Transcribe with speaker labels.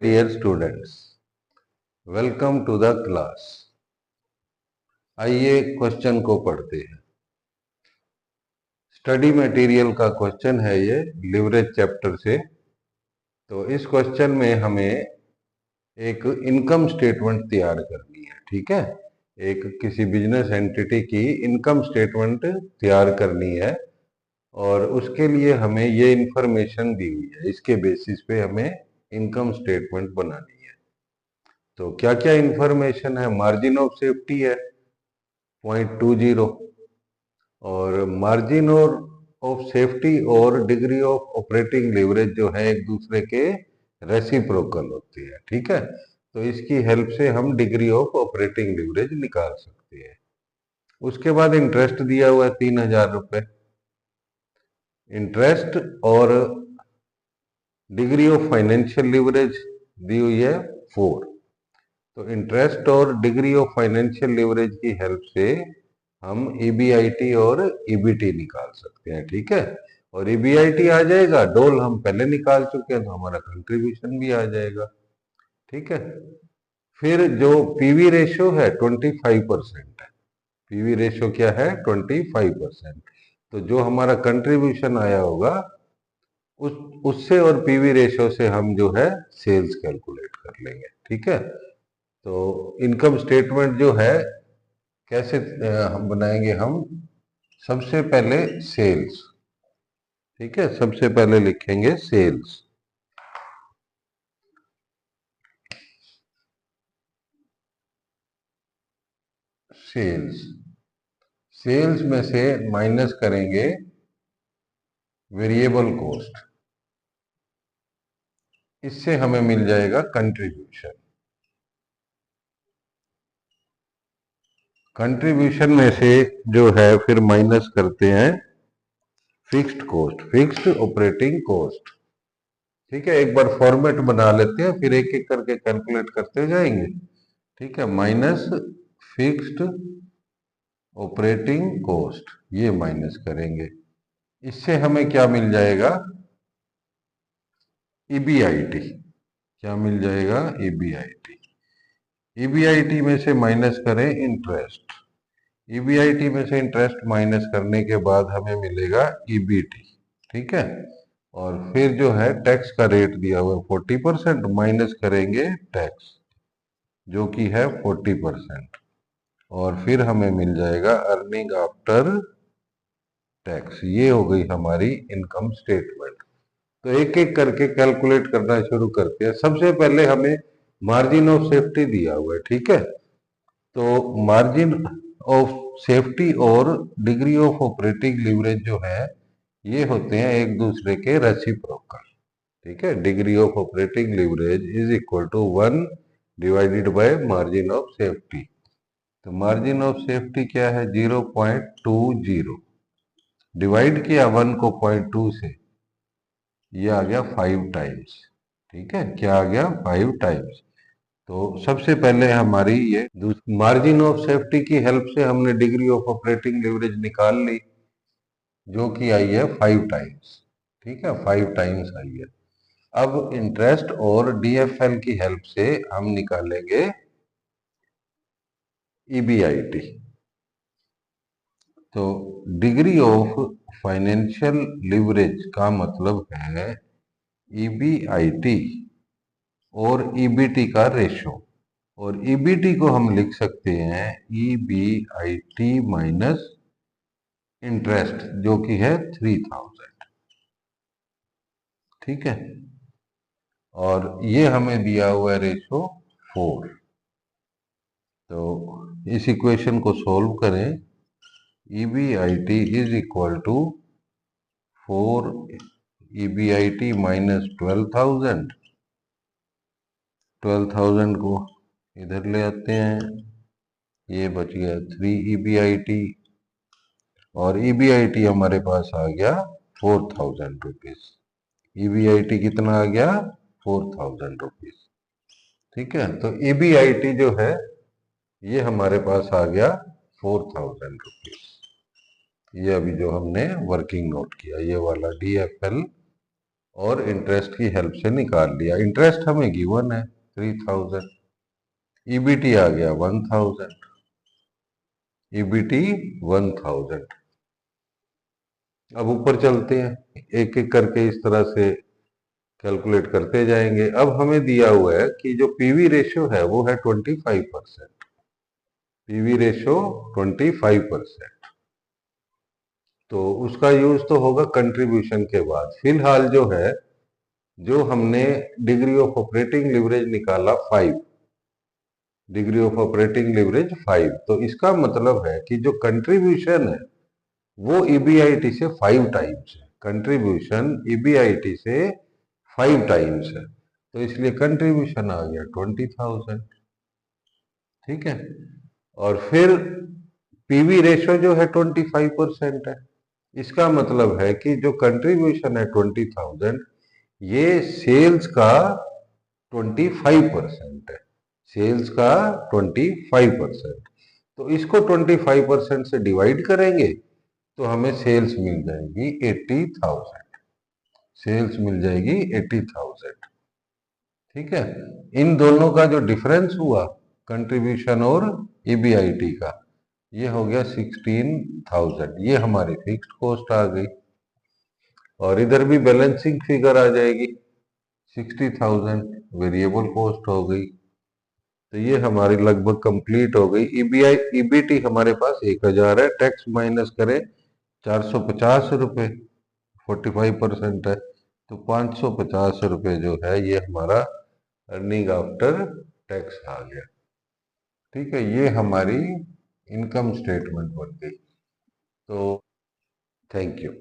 Speaker 1: Dear students, welcome to the class. आइए question को पढ़ते हैं। स्टडी मटेरियल का क्वेश्चन है ये, लिवरेज चैप्टर से। तो इस क्वेश्चन में हमें एक इनकम स्टेटमेंट तैयार करनी है, ठीक है। एक किसी बिजनेस एंटिटी की इनकम स्टेटमेंट तैयार करनी है और उसके लिए हमें ये इंफॉर्मेशन दी हुई है। इसके बेसिस पे हमें इनकम स्टेटमेंट बनानी है। तो क्या क्या इंफॉर्मेशन है? मार्जिन ऑफ सेफ्टी है 0.20 और मार्जिन और ऑफ सेफ्टी और डिग्री ऑफ ऑपरेटिंग लीवरेज जो है एक दूसरे के रेसिप्रोकल होती है, ठीक है। तो इसकी हेल्प से हम डिग्री ऑफ ऑपरेटिंग लीवरेज निकाल सकते हैं। उसके बाद इंटरेस्ट दिया हुआ है 3000 रुपए। इंटरेस्ट और डिग्री ऑफ फाइनेंशियल लीवरेज दी हुई है 4। तो इंटरेस्ट और डिग्री ऑफ फाइनेंशियल लीवरेज की हेल्प से हम ईबीआईटी और ईबीटी निकाल सकते हैं, ठीक है। और ईबीआईटी आ जाएगा, डोल हम पहले निकाल चुके हैं तो हमारा कंट्रीब्यूशन भी आ जाएगा, ठीक है। फिर जो पीवी रेशियो है 25% है। पीवी रेशियो क्या है? 25%। तो जो हमारा कंट्रीब्यूशन आया होगा उससे और पीवी रेशियो से हम जो है सेल्स कैलकुलेट कर लेंगे, ठीक है। तो इनकम स्टेटमेंट जो है कैसे हम बनाएंगे? हम सबसे पहले सेल्स, ठीक है, सबसे पहले लिखेंगे सेल्स। सेल्स सेल्स में से माइनस करेंगे वेरिएबल कॉस्ट, इससे हमें मिल जाएगा कंट्रीब्यूशन। कंट्रीब्यूशन में से जो है फिर माइनस करते हैं fixed cost, fixed operating cost, ठीक है। एक बार फॉर्मेट बना लेते हैं, फिर एक एक करके कैलकुलेट करते जाएंगे, ठीक है। माइनस फिक्स्ड ऑपरेटिंग कॉस्ट, ये माइनस करेंगे। इससे हमें क्या मिल जाएगा? ईबीआईटी। क्या मिल जाएगा? ईबीआईटी। ईबीआईटी में से माइनस करें इंटरेस्ट। ईबीआईटी में से इंटरेस्ट माइनस करने के बाद हमें मिलेगा ईबीटी, ठीक है। और फिर जो है टैक्स का रेट दिया हुआ है 40%, माइनस करेंगे टैक्स जो कि है 40%। और फिर हमें मिल जाएगा अर्निंग आफ्टर टैक्स। ये हो गई हमारी इनकम स्टेटमेंट। तो एक एक करके कैलकुलेट करना शुरू करते हैं। सबसे पहले हमें मार्जिन ऑफ सेफ्टी दिया हुआ है, ठीक है। तो मार्जिन ऑफ सेफ्टी और डिग्री ऑफ ऑपरेटिंग लीवरेज जो है ये होते हैं एक दूसरे के रेसिप्रोकल, ठीक है। Degree of operating leverage is equal to 1 divided by margin of safety. तो मार्जिन ऑफ सेफ्टी क्या है? 0.20। डिवाइड किया 1 को 0.2 से, ये आ गया 5 टाइम्स, ठीक है। क्या आ गया? 5 टाइम्स। तो सबसे पहले हमारी ये मार्जिन ऑफ सेफ्टी की हेल्प से हमने डिग्री ऑफ ऑपरेटिंग लीवरेज निकाल ली जो कि आई है 5 टाइम्स, ठीक है। 5 टाइम्स आई है। अब इंटरेस्ट और डीएफएल की हेल्प से हम निकालेंगे ईबीआईटी। तो डिग्री ऑफ फाइनेंशियल लीवरेज का मतलब है ईबीआईटी और ईबीटी का रेशो। और ईबीटी को हम लिख सकते हैं ईबीआईटी माइनस इंटरेस्ट जो कि है 3000, ठीक है। और ये हमें दिया हुआ है रेशो 4। तो इस इक्वेशन को सॉल्व करें। EBIT is equal to 4 EBIT minus 12,000। 12,000 को इधर ले आते हैं, ये बच गया 3 ईबीआईटी और ईबीआईटी हमारे पास आ गया 4,000 रुपीज। ईबीआईटी कितना आ गया? 4,000 रुपीज, ठीक है। तो ईबीआईटी जो है ये हमारे पास आ गया 4,000 रुपीज। ये अभी जो हमने वर्किंग नोट किया, ये वाला डीएफएल और इंटरेस्ट की हेल्प से निकाल लिया। इंटरेस्ट हमें गिवन है 3000, ईबीटी आ गया 1000, ईबीटी 1000। अब ऊपर चलते हैं, एक एक करके इस तरह से कैलकुलेट करते जाएंगे। अब हमें दिया हुआ है कि जो पीवी रेशियो है वो है 25%। पीवी रेशियो 25%, तो उसका यूज तो होगा कंट्रीब्यूशन के बाद। फिलहाल जो है, जो हमने डिग्री ऑफ ऑपरेटिंग लिवरेज निकाला 5, डिग्री ऑफ ऑपरेटिंग लिवरेज 5, तो इसका मतलब है कि जो कंट्रीब्यूशन है वो ईबीआईटी से 5 टाइम्स है। कंट्रीब्यूशन ईबीआईटी से 5 टाइम्स है, तो इसलिए कंट्रीब्यूशन आ गया 20,000। ठीक है, और फिर पीवी रेशियो जो है 25% है। इसका मतलब है कि जो कंट्रीब्यूशन है 20,000, ये सेल्स का 25% है। सेल्स का 25%, तो इसको 25% से डिवाइड करेंगे तो हमें सेल्स मिल जाएगी 80,000। सेल्स मिल जाएगी 80,000। ठीक है, इन दोनों का जो डिफरेंस हुआ कंट्रीब्यूशन और ईबीआईटी का, ये हो गया 16,000। ये हमारी फिक्स्ड कॉस्ट आ गई, और इधर भी बैलेंसिंग फिगर आ जाएगी 60,000, वेरिएबल कॉस्ट हो गई। तो ये हमारी लगभग कंप्लीट हो गई। ईबीटी हमारे पास 1000 है, टैक्स माइनस करें 450 रुपये, 45% है, तो 550 रुपये जो है ये हमारा अर्निंग आफ्टर टैक्स आ गया। ठीक है, ये हमारी इनकम स्टेटमेंट बन गई। तो थैंक यू।